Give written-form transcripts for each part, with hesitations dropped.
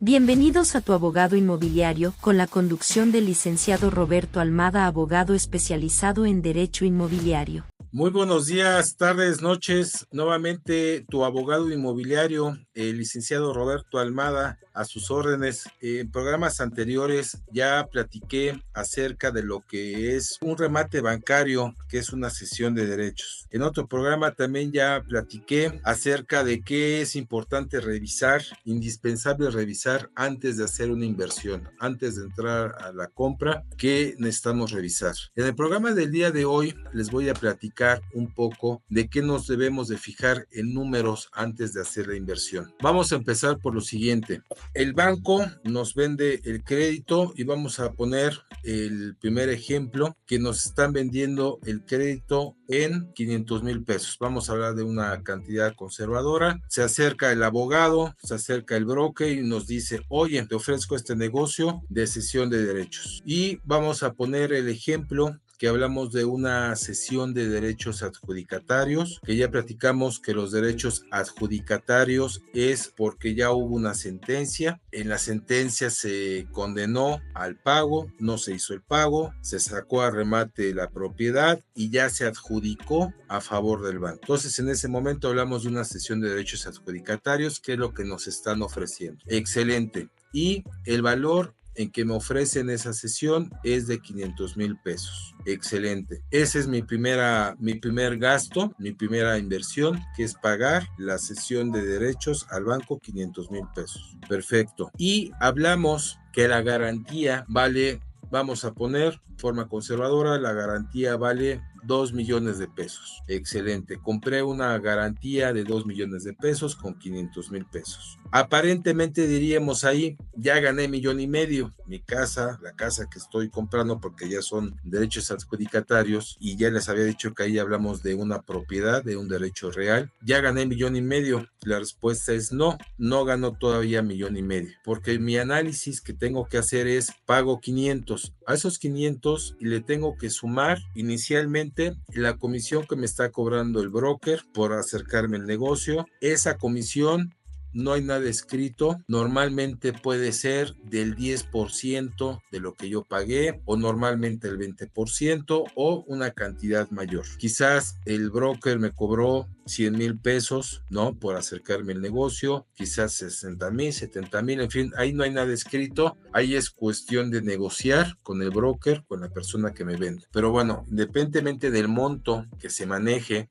Bienvenidos a Tu Abogado Inmobiliario, con la conducción del licenciado Roberto Almada, abogado especializado en Derecho Inmobiliario. Muy buenos días, tardes, noches. Nuevamente tu abogado inmobiliario, el licenciado Roberto Almada, a sus órdenes. En programas anteriores ya platiqué acerca de lo que es un remate bancario, que es una cesión de derechos. En otro programa también ya platiqué acerca de qué es importante revisar, indispensable revisar antes de hacer una inversión, antes de entrar a la compra, qué necesitamos revisar. En el programa del día de hoy les voy a platicar un poco de qué nos debemos de fijar en números antes de hacer la inversión. Vamos a empezar por lo siguiente. El banco nos vende el crédito y vamos a poner el primer ejemplo, que nos están vendiendo el crédito en 500,000 pesos. Vamos a hablar de una cantidad conservadora. Se acerca el abogado, se acerca el broker y nos dice, oye, te ofrezco este negocio de cesión de derechos. Y vamos a poner el ejemplo que hablamos de una cesión de derechos adjudicatarios, que ya platicamos que los derechos adjudicatarios es porque ya hubo una sentencia. En la sentencia se condenó al pago, no se hizo el pago, se sacó a remate la propiedad y ya se adjudicó a favor del banco. Entonces, en ese momento hablamos de una cesión de derechos adjudicatarios, que es lo que nos están ofreciendo. Excelente. Y el valor en que me ofrecen esa sesión es de 500,000 pesos. Excelente. Ese es mi primer gasto, mi primera inversión, que es pagar la cesión de derechos al banco, 500,000 pesos. Perfecto. Y hablamos que la garantía vale, vamos a poner forma conservadora, la garantía vale 2 millones de pesos. Excelente. Compré una garantía de 2 millones de pesos con 500,000 pesos. Aparentemente diríamos ahí, ya gané 1,5 millones. Mi casa, la casa que estoy comprando, porque ya son derechos adjudicatarios, y ya les había dicho que ahí hablamos de una propiedad, de un derecho real. Ya gané 1,5 millones. La respuesta es no, no ganó todavía 1,5 millones, porque mi análisis que tengo que hacer es, pago 500. A esos 500 le tengo que sumar inicialmente la comisión que me está cobrando el broker por acercarme al negocio. Esa comisión no hay nada escrito, normalmente puede ser del 10% de lo que yo pagué, o normalmente el 20%, o una cantidad mayor. Quizás el broker me cobró 100,000 pesos, ¿no? Por acercarme al negocio, quizás 60,000, 70,000, en fin, ahí no hay nada escrito, ahí es cuestión de negociar con el broker, con la persona que me vende. Pero bueno, independientemente del monto que se maneje,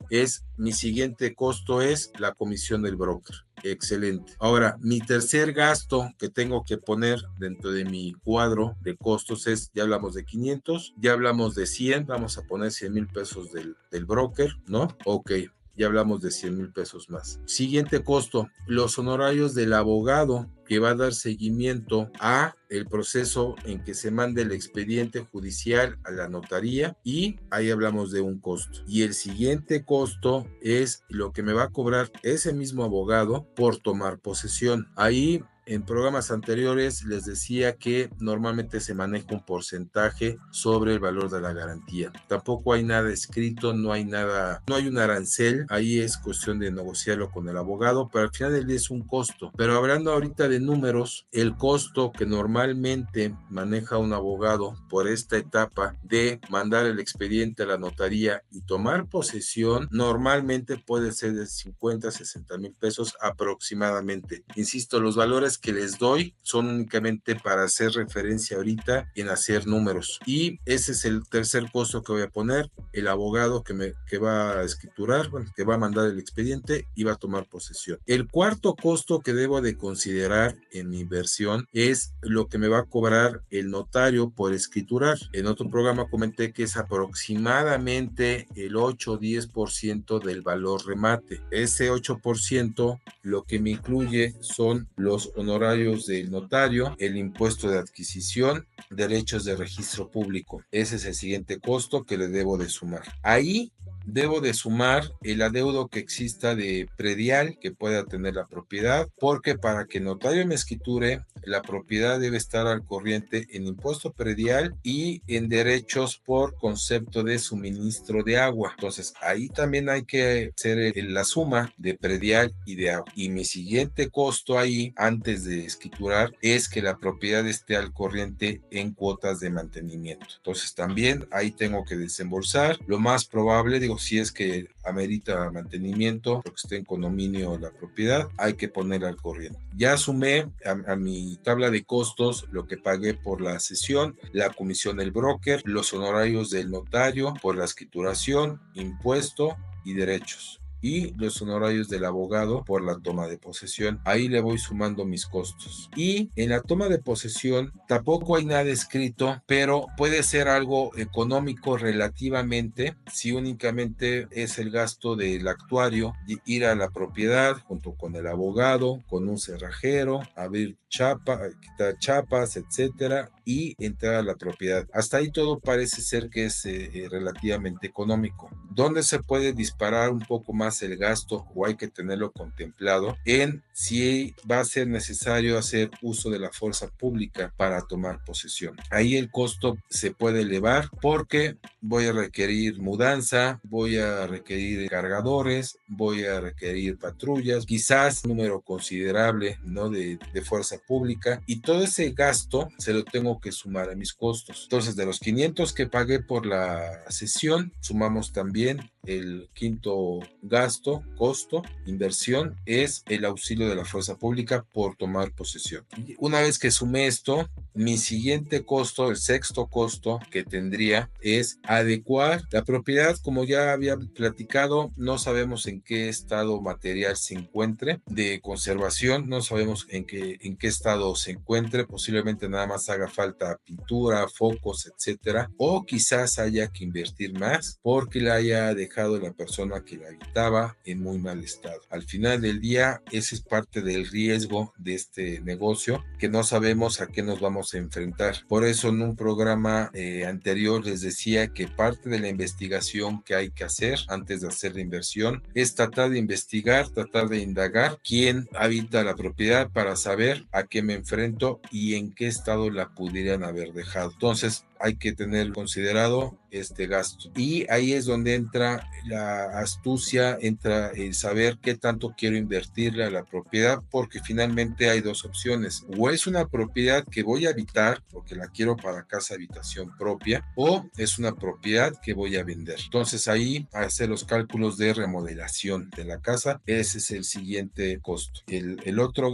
mi siguiente costo es la comisión del broker. Excelente. Ahora, mi tercer gasto que tengo que poner dentro de mi cuadro de costos es, ya hablamos de 500, ya hablamos de 100, vamos a poner 100,000 pesos del broker, ¿no? Ok. Ya hablamos de 100,000 pesos más. Siguiente costo, los honorarios del abogado que va a dar seguimiento a el proceso en que se mande el expediente judicial a la notaría, y ahí hablamos de un costo. Y el siguiente costo es lo que me va a cobrar ese mismo abogado por tomar posesión. Ahí en programas anteriores les decía que normalmente se maneja un porcentaje sobre el valor de la garantía. Tampoco hay nada escrito, no hay un arancel, ahí es cuestión de negociarlo con el abogado, pero al final del día es un costo. Pero hablando ahorita de números, el costo que normalmente maneja un abogado por esta etapa de mandar el expediente a la notaría y tomar posesión, normalmente puede ser de 50, 60,000 pesos aproximadamente. Insisto, los valores que les doy son únicamente para hacer referencia ahorita en hacer números. Y ese es el tercer costo que voy a poner, el abogado que va a escriturar, bueno, que va a mandar el expediente y va a tomar posesión. El cuarto costo que debo de considerar en mi inversión es lo que me va a cobrar el notario por escriturar. En otro programa comenté que es aproximadamente el 8 o 10% del valor remate. Ese 8% lo que me incluye son los honorarios del notario, el impuesto de adquisición, derechos de registro público. Ese es el siguiente costo que le debo de sumar. Ahí debo de sumar el adeudo que exista de predial que pueda tener la propiedad, porque para que el notario me escriture la propiedad debe estar al corriente en impuesto predial y en derechos por concepto de suministro de agua. Entonces, ahí también hay que hacer la suma de predial y de agua. Y mi siguiente costo ahí, antes de escriturar, es que la propiedad esté al corriente en cuotas de mantenimiento. Entonces, también ahí tengo que desembolsar. Lo más probable, digo, si es que amerita mantenimiento, porque esté en condominio la propiedad, hay que poner al corriente. Ya sumé a mi tabla de costos lo que pagué por la sesión, la comisión del broker, los honorarios del notario por la escrituración, impuesto y derechos, y los honorarios del abogado por la toma de posesión. Ahí le voy sumando mis costos. Y en la toma de posesión tampoco hay nada escrito, pero puede ser algo económico relativamente si únicamente es el gasto del actuario, ir a la propiedad junto con el abogado, con un cerrajero, abrir chapa, quitar chapas, etcétera, y entrar a la propiedad. Hasta ahí todo parece ser que es relativamente económico. ¿Dónde se puede disparar un poco más el gasto o hay que tenerlo contemplado? En si va a ser necesario hacer uso de la fuerza pública para tomar posesión. Ahí el costo se puede elevar porque voy a requerir mudanza, voy a requerir cargadores, voy a requerir patrullas, quizás un número considerable, ¿no?, de fuerza pública, y todo ese gasto se lo tengo que sumar a mis costos. Entonces, de los 500 que pagué por la sesión, sumamos también el quinto gasto, costo, inversión, es el auxilio de la fuerza pública por tomar posesión. Y una vez que sumé esto, mi siguiente costo, el sexto costo que tendría, es adecuar la propiedad. Como ya había platicado, no sabemos en qué estado material se encuentre de conservación, no sabemos en qué estado se encuentre, posiblemente nada más haga falta pintura, focos, etcétera, o quizás haya que invertir más porque la haya dejado la persona que la habitaba en muy mal estado. Al final del día, ese es parte del riesgo de este negocio, que no sabemos a qué nos vamos a enfrentar. Por eso en un programa anterior les decía que parte de la investigación que hay que hacer antes de hacer la inversión es tratar de investigar, tratar de indagar quién habita la propiedad para saber a qué me enfrento y en qué estado la pudieran haber dejado. Entonces hay que tener considerado este gasto. Y ahí es donde entra la astucia, entra el saber qué tanto quiero invertirle a la propiedad, porque finalmente hay dos opciones. O es una propiedad que voy a habitar, porque la quiero para casa habitación propia, o es una propiedad que voy a vender. Entonces ahí hacer los cálculos de remodelación de la casa, ese es el siguiente costo. El otro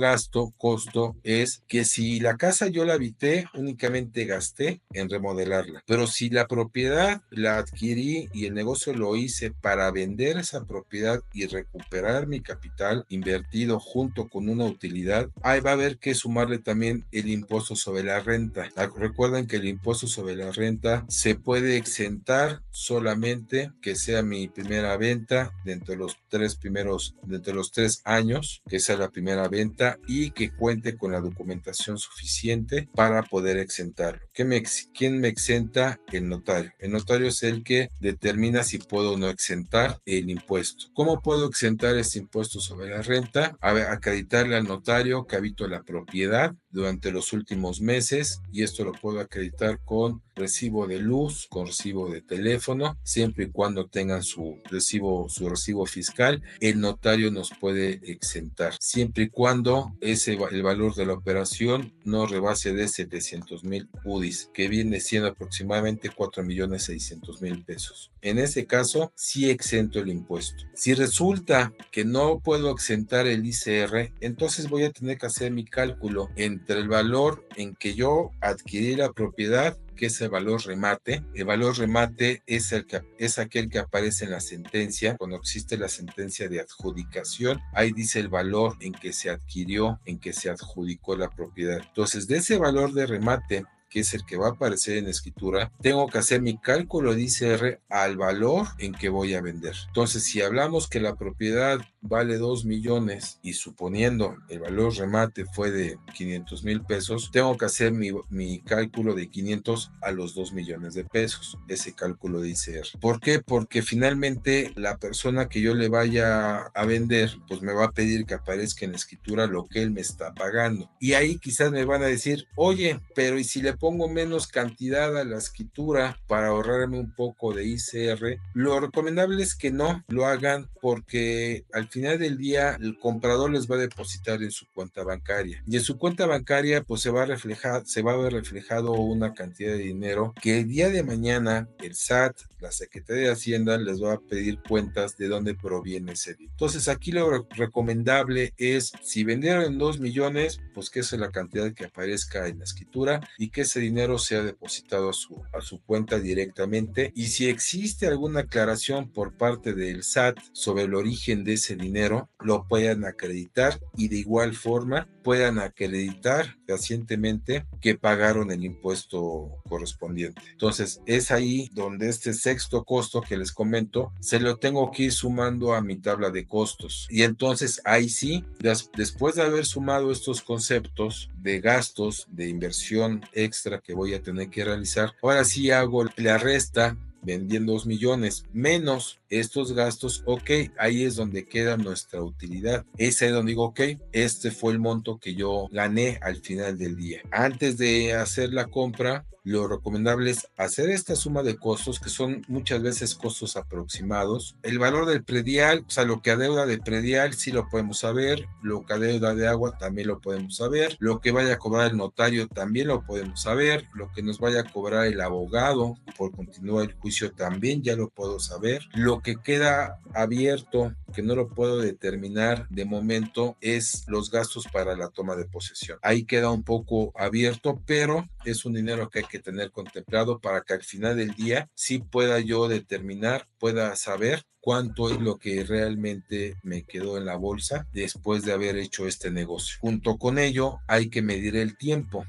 costo es que si la casa yo la habité, únicamente gasté en remodelarla, pero si la propiedad la adquirí y el negocio lo hice para vender esa propiedad y recuperar mi capital invertido junto con una utilidad, ahí va a haber que sumarle también el impuesto sobre la renta. Recuerden que el impuesto sobre la renta se puede exentar solamente que sea mi primera venta dentro de los 3 años, que sea la primera venta y que cuente con la documentación suficiente para poder exentarlo. ¿Quién me exenta? El notario. El notario es el que determina si puedo o no exentar el impuesto. ¿Cómo puedo exentar este impuesto sobre la renta? Acreditarle al notario que habito la propiedad durante los últimos meses, y esto lo puedo acreditar con recibo de luz, con recibo de teléfono, siempre y cuando tengan su recibo fiscal. El notario nos puede exentar, siempre y cuando el valor de la operación no rebase de 700,000 UDIs, que viene siendo aproximadamente 4,600,000 pesos. En ese caso, sí exento el impuesto. Si resulta que no puedo exentar el ICR, entonces voy a tener que hacer mi cálculo entre el valor en que yo adquirí la propiedad, que es el valor remate. El valor remate es aquel que aparece en la sentencia, cuando existe la sentencia de adjudicación. Ahí dice el valor en que se adquirió, en que se adjudicó la propiedad. Entonces, de ese valor de remate, que es el que va a aparecer en la escritura, tengo que hacer mi cálculo de ICR al valor en que voy a vender. Entonces, si hablamos que la propiedad vale 2 millones y suponiendo el valor remate fue de 500,000 pesos, tengo que hacer mi cálculo de 500 a los 2 millones de pesos, ese cálculo de ICR. ¿Por qué? Porque finalmente la persona que yo le vaya a vender, pues me va a pedir que aparezca en la escritura lo que él me está pagando. Y ahí quizás me van a decir, oye, pero ¿y si le pongo menos cantidad a la escritura para ahorrarme un poco de ICR? Lo recomendable es que no lo hagan, porque al final del día el comprador les va a depositar en su cuenta bancaria, y en su cuenta bancaria pues se va a ver reflejado una cantidad de dinero que el día de mañana el SAT, la Secretaría de Hacienda, les va a pedir cuentas de dónde proviene ese dinero. Entonces aquí lo recomendable es, si vendieron en 2 millones, pues que esa es la cantidad que aparezca en la escritura y que ese dinero sea depositado a su cuenta directamente. Y si existe alguna aclaración por parte del SAT sobre el origen de ese dinero, lo puedan acreditar, y de igual forma puedan acreditar fehacientemente que pagaron el impuesto correspondiente. Entonces es ahí donde este sexto costo que les comento se lo tengo que ir sumando a mi tabla de costos, y entonces ahí sí, después de haber sumado estos conceptos de gastos de inversión extra que voy a tener que realizar, ahora sí hago la resta. Vendí 2 millones menos estos gastos, ok, ahí es donde queda nuestra utilidad. Es ahí donde digo, ok, este fue el monto que yo gané al final del día. Antes de hacer la compra, lo recomendable es hacer esta suma de costos, que son muchas veces costos aproximados. El valor del predial, o sea, lo que adeuda de predial, sí lo podemos saber. Lo que adeuda de agua también lo podemos saber. Lo que vaya a cobrar el notario también lo podemos saber. Lo que nos vaya a cobrar el abogado por continuar el juicio también ya lo puedo saber. Lo que queda abierto, que no lo puedo determinar de momento, es los gastos para la toma de posesión. Ahí queda un poco abierto, pero es un dinero que hay que tener contemplado para que al final del día sí pueda yo determinar, pueda saber cuánto es lo que realmente me quedó en la bolsa después de haber hecho este negocio. Junto con ello hay que medir el tiempo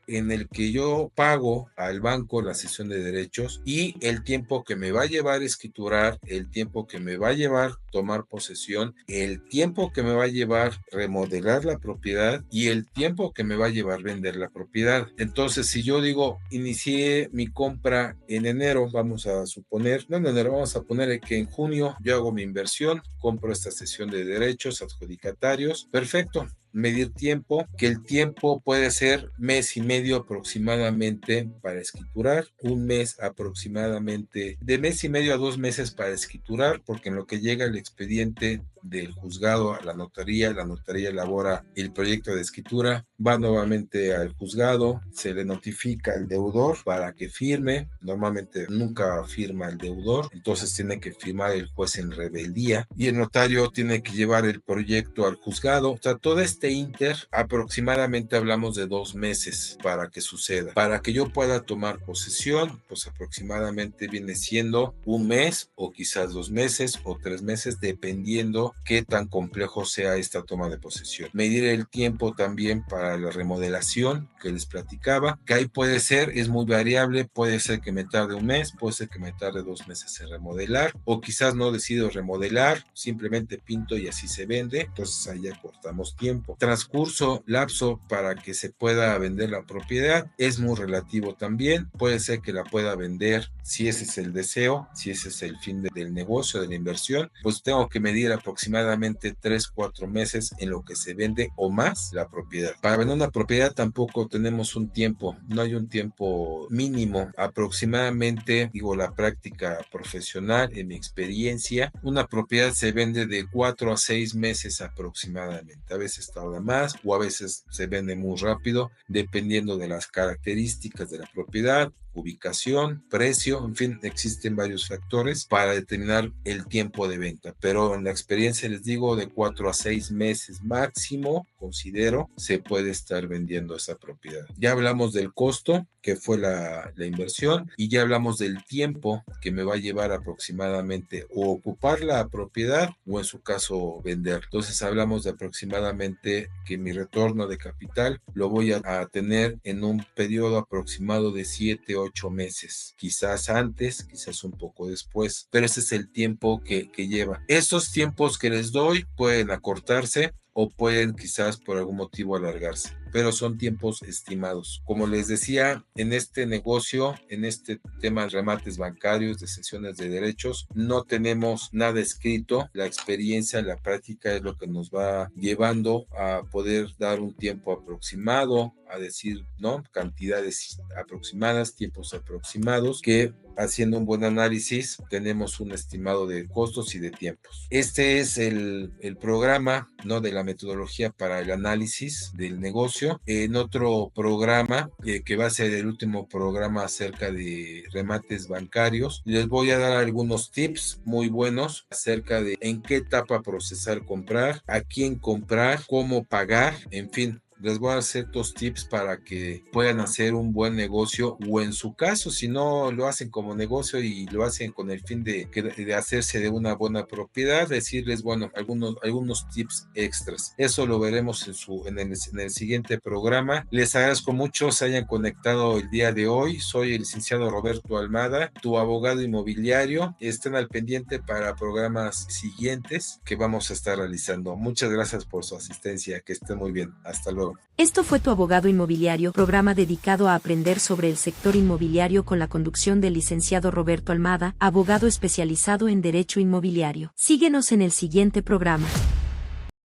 en el que yo pago al banco la cesión de derechos, y el tiempo que me va a llevar escriturar, el tiempo que me va a llevar tomar posesión, el tiempo que me va a llevar remodelar la propiedad, y el tiempo que me va a llevar vender la propiedad. Entonces, si yo digo, inicié mi compra en enero, vamos a suponer, no en enero, vamos a poner que en junio yo hago mi inversión, compro esta cesión de derechos adjudicatarios, perfecto. Medir tiempo, que el tiempo puede ser mes y medio aproximadamente para escriturar, un mes aproximadamente, de mes y medio a 2 meses para escriturar, porque en lo que llega el expediente del juzgado a la notaría elabora el proyecto de escritura, va nuevamente al juzgado, se le notifica al deudor para que firme, normalmente nunca firma el deudor, entonces tiene que firmar el juez en rebeldía, y el notario tiene que llevar el proyecto al juzgado. O sea, todo este inter aproximadamente hablamos de 2 meses para que suceda. Para que yo pueda tomar posesión, pues aproximadamente viene siendo un mes o quizás 2 meses o 3 meses, dependiendo qué tan complejo sea esta toma de posesión. Medir el tiempo también para la remodelación que les platicaba, que ahí puede ser, es muy variable, puede ser que me tarde un mes, puede ser que me tarde 2 meses en remodelar, o quizás no decido remodelar, simplemente pinto y así se vende, entonces ahí ya cortamos tiempo. Transcurso, lapso para que se pueda vender la propiedad, es muy relativo también, puede ser que la pueda vender si ese es el deseo, si ese es el fin del negocio, de la inversión, pues tengo que medir aproximadamente 3-4 meses en lo que se vende o más la propiedad. Para vender una propiedad tampoco tenemos un tiempo, no hay un tiempo mínimo, aproximadamente, digo, la práctica profesional, en mi experiencia, una propiedad se vende de 4 a 6 meses aproximadamente, a veces tarda más o a veces se vende muy rápido, dependiendo de las características de la propiedad, ubicación, precio, en fin, existen varios factores para determinar el tiempo de venta, pero en la experiencia les digo de 4 a 6 meses máximo, considero, se puede estar vendiendo esa propiedad. Ya hablamos del costo, que fue la inversión, y ya hablamos del tiempo que me va a llevar aproximadamente o ocupar la propiedad o en su caso vender. Entonces hablamos de aproximadamente que mi retorno de capital lo voy a tener en un periodo aproximado de 7-8 8 meses, quizás antes, quizás un poco después, pero ese es el tiempo que lleva. Estos tiempos que les doy pueden acortarse o pueden quizás por algún motivo alargarse, pero son tiempos estimados. Como les decía, en este negocio, en este tema de remates bancarios, de cesiones de derechos, no tenemos nada escrito. La experiencia, la práctica es lo que nos va llevando a poder dar un tiempo aproximado, a decir, ¿no? Cantidades aproximadas, tiempos aproximados, que haciendo un buen análisis tenemos un estimado de costos y de tiempos. Este es el programa, ¿no? De la metodología para el análisis del negocio. En otro programa, que va a ser el último programa acerca de remates bancarios, les voy a dar algunos tips muy buenos acerca de en qué etapa procesar comprar, a quién comprar, cómo pagar, en fin. Les voy a dar ciertos tips para que puedan hacer un buen negocio, o en su caso, si no lo hacen como negocio y lo hacen con el fin de hacerse de una buena propiedad, decirles, bueno, algunos tips extras. Eso lo veremos en el siguiente programa. Les agradezco mucho se hayan conectado el día de hoy. Soy el licenciado Roberto Almada, tu abogado inmobiliario. Estén al pendiente para programas siguientes que vamos a estar realizando. Muchas gracias por su asistencia. Que estén muy bien. Hasta luego. Esto fue Tu Abogado Inmobiliario, programa dedicado a aprender sobre el sector inmobiliario con la conducción del licenciado Roberto Almada, abogado especializado en Derecho Inmobiliario. Síguenos en el siguiente programa.